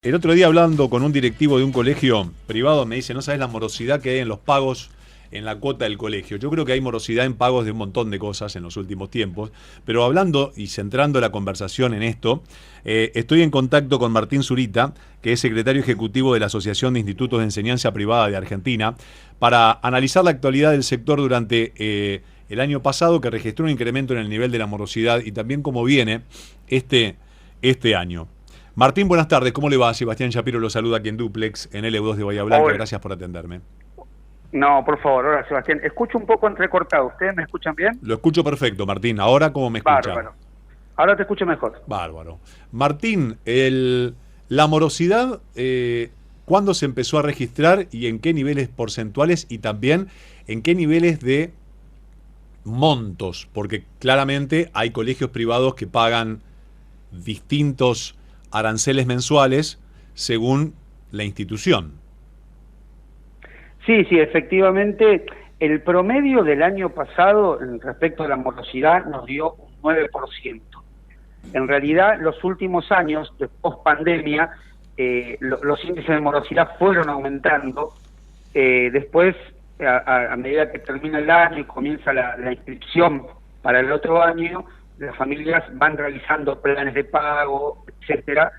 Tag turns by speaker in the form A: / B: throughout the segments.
A: El otro día hablando con un directivo de un colegio privado me dice, no sabes la morosidad que hay en los pagos en la cuota del colegio. Yo creo que hay morosidad en pagos de un montón de cosas en los últimos tiempos, pero hablando y centrando la conversación en esto, estoy en contacto con Martín Zurita, que es secretario ejecutivo de la Asociación de Institutos de Enseñanza Privada de Argentina, para analizar la actualidad del sector durante el año pasado, que registró un incremento en el nivel de la morosidad y también cómo viene este año. Martín, buenas tardes, ¿cómo le va? Sebastián Shapiro lo saluda aquí en Duplex, en LU2 de Bahía Blanca.
B: Hola.
A: Gracias por atenderme.
B: No, por favor, hola Sebastián. Escucho un poco entrecortado. ¿Ustedes me escuchan bien?
A: Lo escucho perfecto, Martín. ¿Ahora cómo me escucha?
B: Bárbaro. Ahora te escucho mejor.
A: Bárbaro. Martín, la morosidad, ¿cuándo se empezó a registrar y en qué niveles porcentuales y también en qué niveles de montos? Porque claramente hay colegios privados que pagan distintos aranceles mensuales según la institución.
B: Sí, efectivamente. El promedio del año pasado respecto a la morosidad nos dio un 9%. En realidad, los últimos años, de post-pandemia, los índices de morosidad fueron aumentando. Después, a medida que termina el año y comienza la inscripción para el otro año, las familias van realizando planes de pago, etcétera,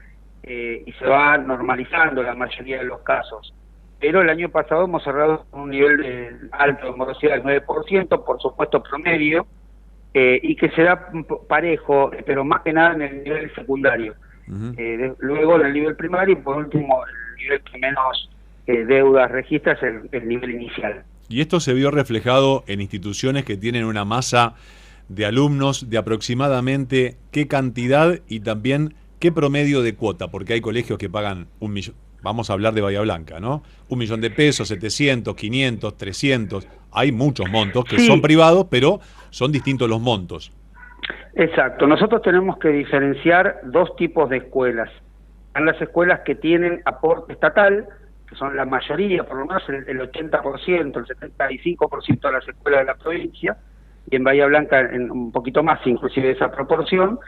B: y se va normalizando la mayoría de los casos. Pero el año pasado hemos cerrado con un nivel alto de morosidad del 9%, por supuesto promedio, y que se da parejo, pero más que nada en el nivel secundario. Luego en el nivel primario y por último el nivel que menos deudas registra es el nivel inicial.
A: Y esto se vio reflejado en instituciones que tienen una masa de alumnos de aproximadamente qué cantidad y también qué promedio de cuota, porque hay colegios que pagan 1 millón, vamos a hablar de Bahía Blanca, ¿no? 1 millón de pesos, 700, 500, 300, hay muchos montos que son privados, pero son distintos los montos. Exacto, nosotros tenemos que diferenciar dos tipos de escuelas. Están las escuelas que tienen aporte estatal, que son la mayoría, por lo menos el 80%, el 75% de las escuelas de la provincia, y en Bahía Blanca en un poquito más inclusive de esa proporción,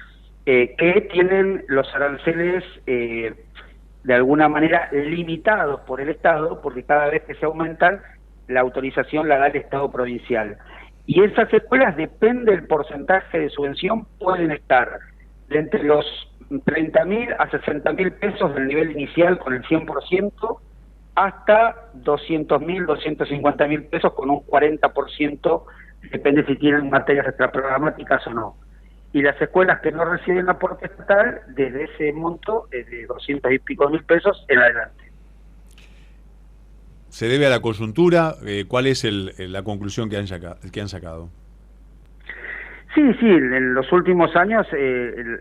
A: que tienen los aranceles de alguna manera limitados por el Estado, porque cada vez que se aumentan, la autorización la da el Estado provincial. Y esas escuelas, depende del porcentaje de subvención, pueden estar de entre los 30.000 a 60.000 pesos del nivel inicial con el 100%, hasta 200.000, 250.000 pesos con un 40%, depende si tienen materias extraprogramáticas o no. Y las escuelas que no reciben aporte estatal, desde ese monto, de 200 y pico mil pesos en adelante. ¿Se debe a la coyuntura? ¿Cuál es la conclusión que han sacado?
B: Sí, en los últimos años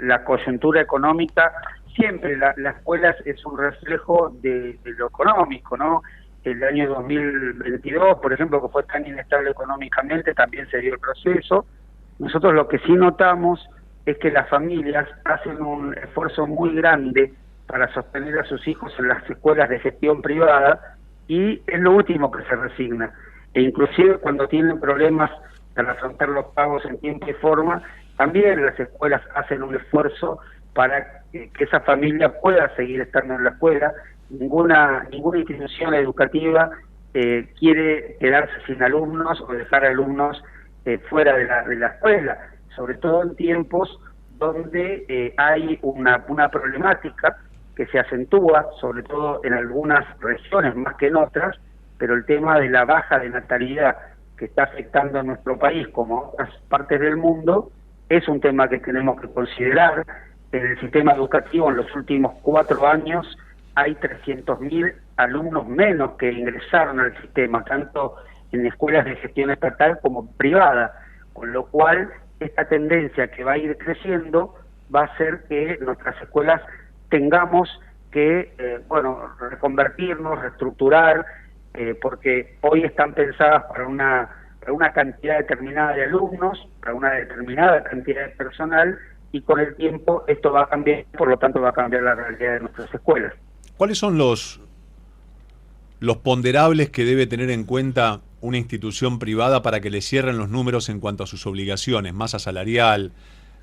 B: la coyuntura económica, siempre la escuela es un reflejo de lo económico, ¿no? El año 2022, por ejemplo, que fue tan inestable económicamente, también se dio el proceso. Nosotros lo que sí notamos es que las familias hacen un esfuerzo muy grande para sostener a sus hijos en las escuelas de gestión privada y es lo último que se resigna. E inclusive cuando tienen problemas para afrontar los pagos en tiempo y forma, también las escuelas hacen un esfuerzo para que esa familia pueda seguir estando en la escuela. Ninguna institución educativa quiere quedarse sin alumnos o dejar alumnos fuera de la escuela, sobre todo en tiempos donde hay una problemática que se acentúa, sobre todo en algunas regiones más que en otras, pero el tema de la baja de natalidad que está afectando a nuestro país como a otras partes del mundo es un tema que tenemos que considerar. En el sistema educativo en los últimos 4 años hay 300.000 alumnos menos que ingresaron al sistema, tanto en escuelas de gestión estatal como privada, con lo cual esta tendencia que va a ir creciendo va a hacer que nuestras escuelas tengamos que reconvertirnos, reestructurar, porque hoy están pensadas para una cantidad determinada de alumnos, para una determinada cantidad de personal, y con el tiempo esto va a cambiar, por lo tanto va a cambiar la realidad de nuestras escuelas.
A: ¿Cuáles son los ponderables que debe tener en cuenta una institución privada para que le cierren los números en cuanto a sus obligaciones, masa salarial,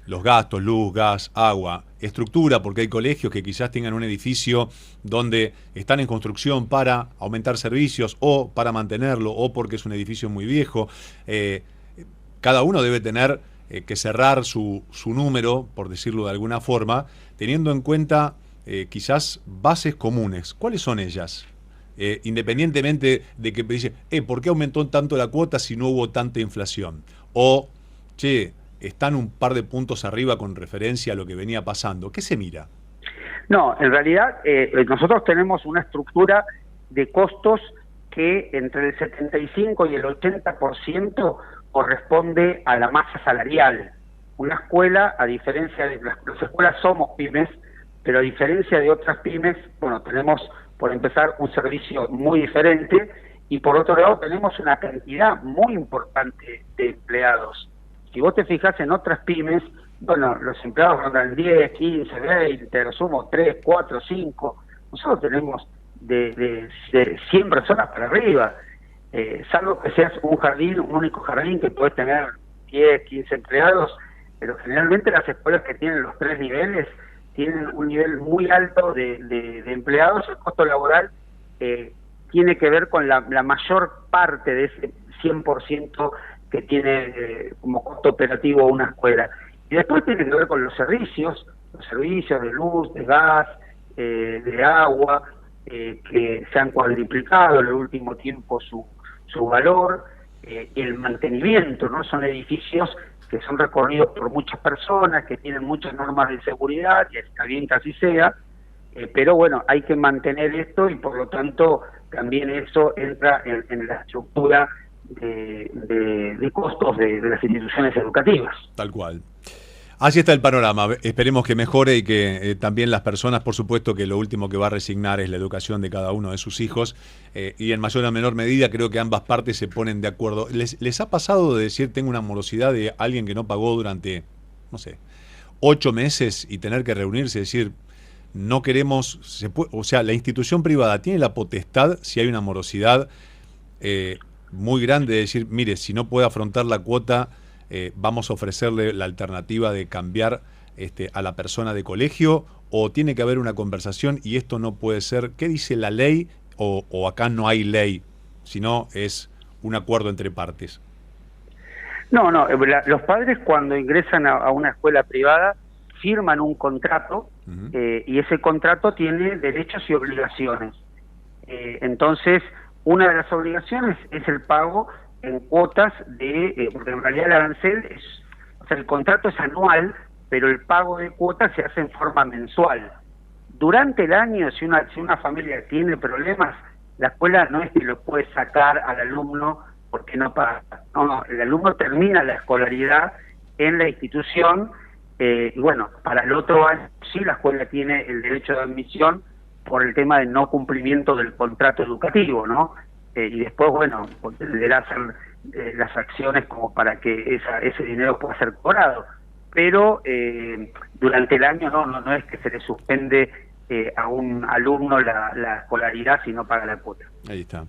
A: los gastos, luz, gas, agua, estructura, porque hay colegios que quizás tengan un edificio donde están en construcción para aumentar servicios o para mantenerlo o porque es un edificio muy viejo. Cada uno debe tener que cerrar su número, por decirlo de alguna forma, teniendo en cuenta quizás bases comunes. ¿Cuáles son ellas? Independientemente de que dice, ¿por qué aumentó tanto la cuota si no hubo tanta inflación? O, che, están un par de puntos arriba con referencia a lo que venía pasando. ¿Qué se mira?
B: No, en realidad nosotros tenemos una estructura de costos que entre el 75 y el 80% corresponde a la masa salarial. Una escuela, a diferencia de las escuelas somos pymes, pero a diferencia de otras pymes, bueno, tenemos por empezar un servicio muy diferente y por otro lado tenemos una cantidad muy importante de empleados. Si vos te fijas en otras pymes, bueno, los empleados rondan 10, 15, 20, lo sumo 3, 4, 5. Nosotros tenemos de 100 personas para arriba, salvo que seas un único jardín que podés tener 10, 15 empleados, pero generalmente las escuelas que tienen los 3 niveles tienen un nivel muy alto de empleados. El costo laboral tiene que ver con la mayor parte de ese 100% que tiene como costo operativo una escuela. Y después tiene que ver con los servicios de luz, de gas, de agua, que se han cuadriplicado en el último tiempo su valor, el mantenimiento, ¿no? Son edificios que son recorridos por muchas personas, que tienen muchas normas de seguridad, y está bien que así sea, pero bueno, hay que mantener esto y por lo tanto también eso entra en la estructura de costos de las instituciones educativas.
A: Tal cual. Así está el panorama. Esperemos que mejore y que también las personas, por supuesto que lo último que va a resignar es la educación de cada uno de sus hijos, y en mayor o menor medida creo que ambas partes se ponen de acuerdo. ¿Les ha pasado de decir tengo una morosidad de alguien que no pagó durante, no sé, 8 meses y tener que reunirse y decir no queremos, o sea, la institución privada tiene la potestad, si hay una morosidad muy grande, de decir, mire, si no puede afrontar la cuota, vamos a ofrecerle la alternativa de cambiar a la persona de colegio, o tiene que haber una conversación y esto no puede ser? ¿Qué dice la ley? O acá no hay ley, sino es un acuerdo entre partes.
B: No, los padres cuando ingresan a una escuela privada firman un contrato, y ese contrato tiene derechos y obligaciones. Entonces, una de las obligaciones es el pago en cuotas porque en realidad el arancel el contrato es anual, pero el pago de cuotas se hace en forma mensual. Durante el año, si una familia tiene problemas, la escuela no es que lo puede sacar al alumno porque no paga. No, el alumno termina la escolaridad en la institución, y bueno, para el otro año sí la escuela tiene el derecho de admisión por el tema de no cumplimiento del contrato educativo, ¿no? Y después, bueno, deberá hacer las acciones como para que ese dinero pueda ser cobrado. Pero durante el año no es que se le suspende a un alumno la escolaridad si no paga la cuota.
A: Ahí está.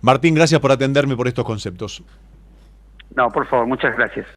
A: Martín, gracias por atenderme por estos conceptos.
B: No, por favor, muchas gracias.